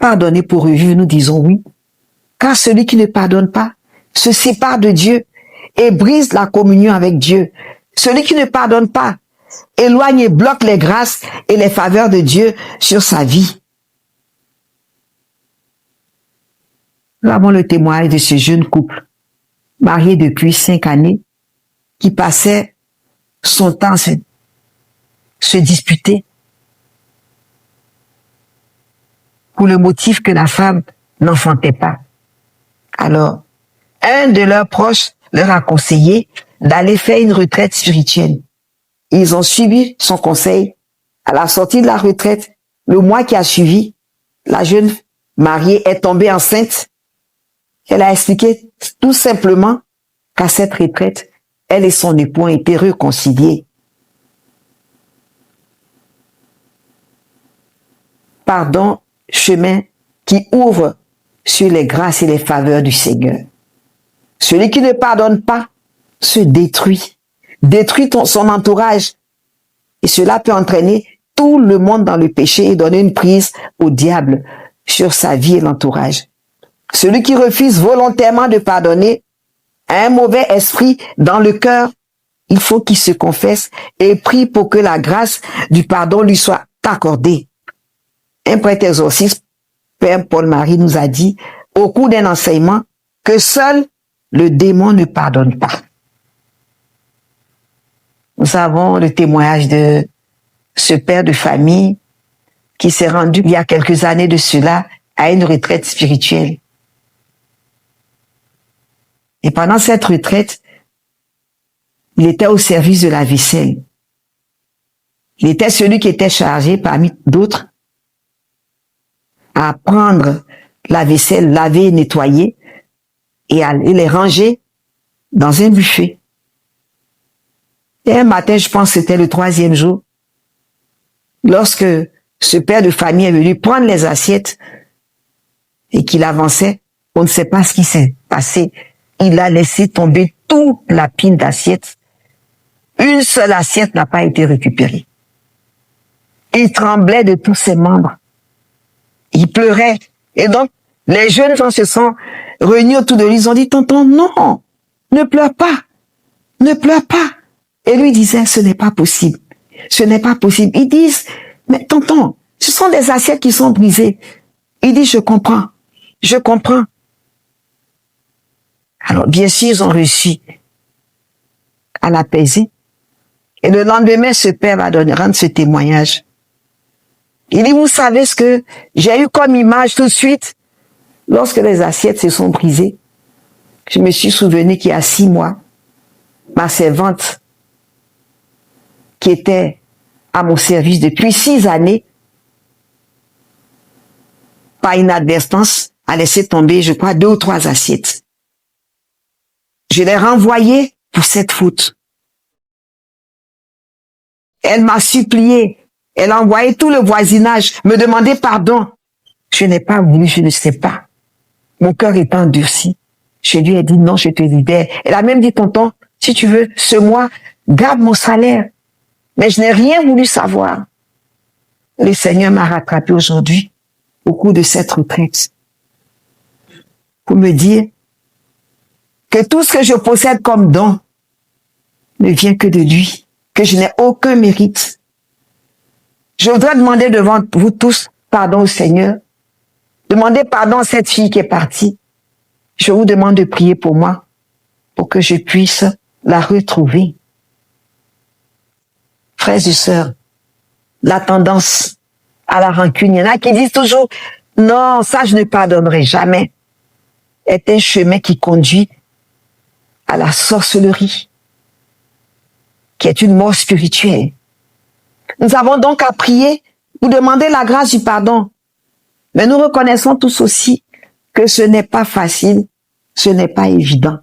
pardonner pour revivre, nous disons oui. Car celui qui ne pardonne pas se sépare de Dieu et brise la communion avec Dieu. Celui qui ne pardonne pas éloigne et bloque les grâces et les faveurs de Dieu sur sa vie. Nous avons le témoignage de ce jeune couple, marié depuis 5 années, qui passait son temps à se disputer pour le motif que la femme n'enfantait pas. Alors, un de leurs proches leur a conseillé d'aller faire une retraite spirituelle. Ils ont suivi son conseil. À la sortie de la retraite, le mois qui a suivi, la jeune mariée est tombée enceinte. Elle a expliqué tout simplement qu'à cette retraite, elle et son époux ont été réconciliés. Pardon, chemin qui ouvre sur les grâces et les faveurs du Seigneur. Celui qui ne pardonne pas se détruit son entourage. Et cela peut entraîner tout le monde dans le péché et donner une prise au diable sur sa vie et l'entourage. Celui qui refuse volontairement de pardonner a un mauvais esprit dans le cœur. Il faut qu'il se confesse et prie pour que la grâce du pardon lui soit accordée. Un prêtre exorciste, Père Paul-Marie, nous a dit au cours d'un enseignement que seul le démon ne pardonne pas. Nous avons le témoignage de ce père de famille qui s'est rendu il y a quelques années de cela à une retraite spirituelle. Et pendant cette retraite, il était au service de la vaisselle. Il était celui qui était chargé parmi d'autres à prendre la vaisselle, laver, nettoyer et à les ranger dans un buffet. Et un matin, je pense que c'était le 3e jour, lorsque ce père de famille est venu prendre les assiettes et qu'il avançait, on ne sait pas ce qui s'est passé. Il a laissé tomber toute la pile d'assiettes. Une seule assiette n'a pas été récupérée. Il tremblait de tous ses membres. Il pleurait. Et donc, les jeunes gens se sont réunis autour de lui. Ils ont dit, tonton, non, ne pleure pas. Ne pleure pas. Et lui disait, ce n'est pas possible. Ce n'est pas possible. Ils disent, mais tonton, ce sont des assiettes qui sont brisées. Il dit, je comprends. Je comprends. Alors, bien sûr, ils ont réussi à l'apaiser. Et le lendemain, ce père va rendre ce témoignage. Il dit, vous savez ce que j'ai eu comme image tout de suite? Lorsque les assiettes se sont brisées, je me suis souvenu qu'il y a 6 mois, ma servante, qui était à mon service depuis 6 années, par inadvertance, a laissé tomber, je crois, 2 ou 3 assiettes. Je l'ai renvoyée pour cette faute. Elle m'a supplié. Elle a envoyé tout le voisinage me demander pardon. Je n'ai pas voulu, je ne sais pas. Mon cœur est endurci. Je lui ai dit non, je te libère. Elle a même dit, tonton, si tu veux, ce mois, garde mon salaire. Mais je n'ai rien voulu savoir. Le Seigneur m'a rattrapé aujourd'hui, au cours de cette retraite, pour me dire que tout ce que je possède comme don ne vient que de lui, que je n'ai aucun mérite. Je voudrais demander devant vous tous pardon au Seigneur. Demandez pardon à cette fille qui est partie. Je vous demande de prier pour moi, pour que je puisse la retrouver. Frères et sœurs, la tendance à la rancune, il y en a qui disent toujours, non, ça je ne pardonnerai jamais, est un chemin qui conduit à la sorcellerie, qui est une mort spirituelle. Nous avons donc à prier pour demander la grâce du pardon. Mais nous reconnaissons tous aussi que ce n'est pas facile, ce n'est pas évident.